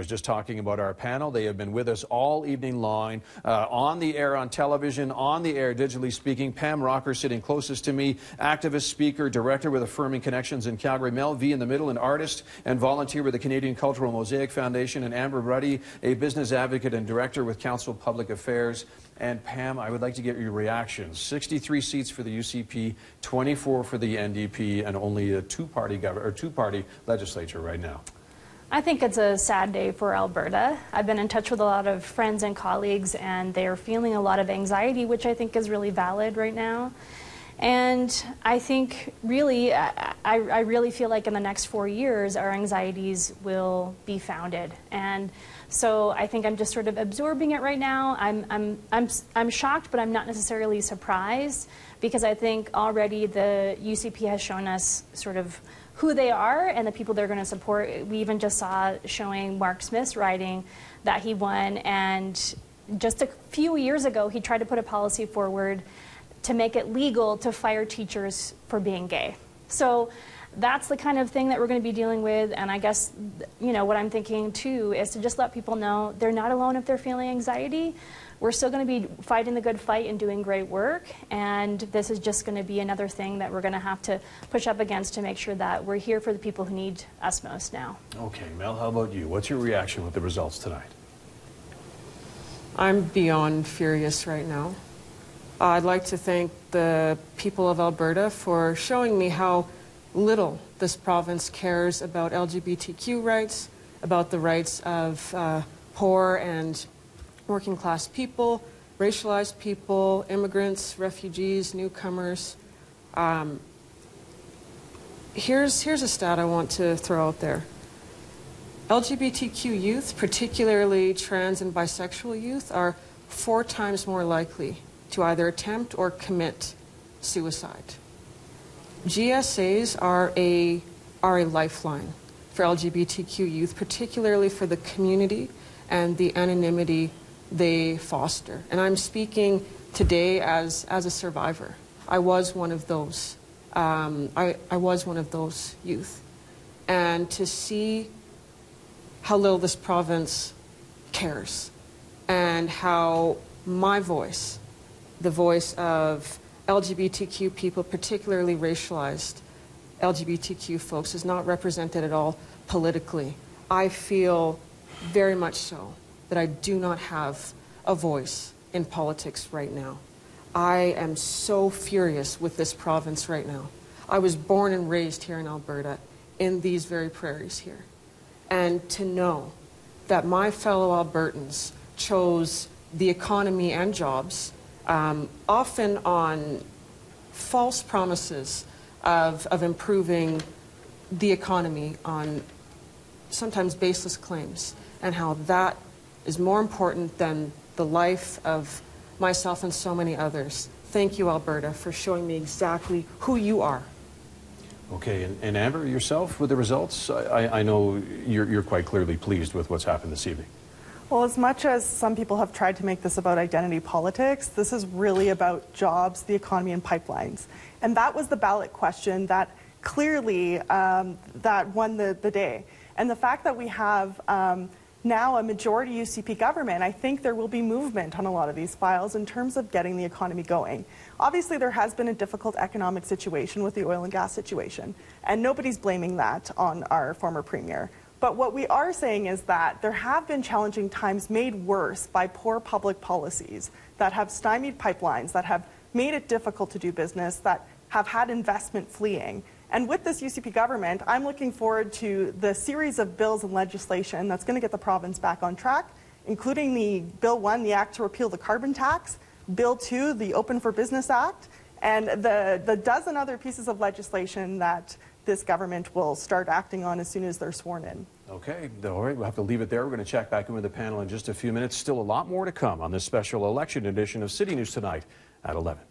was just talking about our panel. They have been with us all evening long, on the air, on television, on the air, digitally speaking. Pam Rocker sitting closest to me, activist, speaker, director with Affirming Connections in Calgary. Mel V in the middle, an artist and volunteer with the Canadian Cultural Mosaic Foundation. And Amber Ruddy, a business advocate and director with Council of Public Affairs. And Pam, I would like to get your reactions. 63 seats for the UCP, 24 for the NDP, and only a two-party legislature right now. I think it's a sad day for Alberta. I've been in touch with a lot of friends and colleagues, and they're feeling a lot of anxiety, which I think is really valid right now. And I think really, I really feel like in the next 4 years, our anxieties will be founded. And so I think I'm just sort of absorbing it right now. I'm shocked, but I'm not necessarily surprised, because I think already the UCP has shown us sort of who they are and the people they're going to support. We even just saw showing Mark Smith's riding that he won, and just a few years ago, he tried to put a policy forward to make it legal to fire teachers for being gay. So that's the kind of thing that we're going to be dealing with. And I guess, you know, what I'm thinking too is to just let people know they're not alone if they're feeling anxiety. We're still going to be fighting the good fight and doing great work. And this is just going to be another thing that we're going to have to push up against to make sure that we're here for the people who need us most now. Okay, Mel, how about you? What's your reaction with the results tonight? I'm beyond furious right now. I'd like to thank the people of Alberta for showing me how little this province cares about LGBTQ rights, about the rights of poor and working class people, racialized people, immigrants, refugees, newcomers. Here's a stat I want to throw out there. LGBTQ youth, particularly trans and bisexual youth, are 4 times more likely to either attempt or commit suicide. GSAs are a lifeline for LGBTQ youth, particularly for the community and the anonymity they foster. And I'm speaking today as a survivor. I was one of those. I was one of those youth. And to see how little this province cares, and how my voice, the voice of LGBTQ people, particularly racialized LGBTQ folks, is not represented at all politically. I feel very much so that I do not have a voice in politics right now. I am so furious with this province right now. I was born and raised here in Alberta, in these very prairies here. And to know that my fellow Albertans chose the economy and jobs, often on false promises of improving the economy, on sometimes baseless claims, and how that is more important than the life of myself and so many others. Thank you, Alberta, for showing me exactly who you are. Okay, and Amber, yourself, with the results, I know you're quite clearly pleased with what's happened this evening. Well, as much as some people have tried to make this about identity politics, this is really about jobs, the economy, and pipelines. And that was the ballot question that clearly that won the day. And the fact that we have now a majority UCP government, I think there will be movement on a lot of these files in terms of getting the economy going. Obviously, there has been a difficult economic situation with the oil and gas situation, and nobody's blaming that on our former premier. But what we are saying is that there have been challenging times made worse by poor public policies that have stymied pipelines, that have made it difficult to do business, that have had investment fleeing. And with this UCP government, I'm looking forward to the series of bills and legislation that's going to get the province back on track, including the Bill 1, the Act to repeal the carbon tax, Bill 2, the Open for Business Act, and the dozen other pieces of legislation that this government will start acting on as soon as they're sworn in. Okay, all right, we'll have to leave it there. We're going to check back in with the panel in just a few minutes. Still a lot more to come on this special election edition of City News Tonight at 11.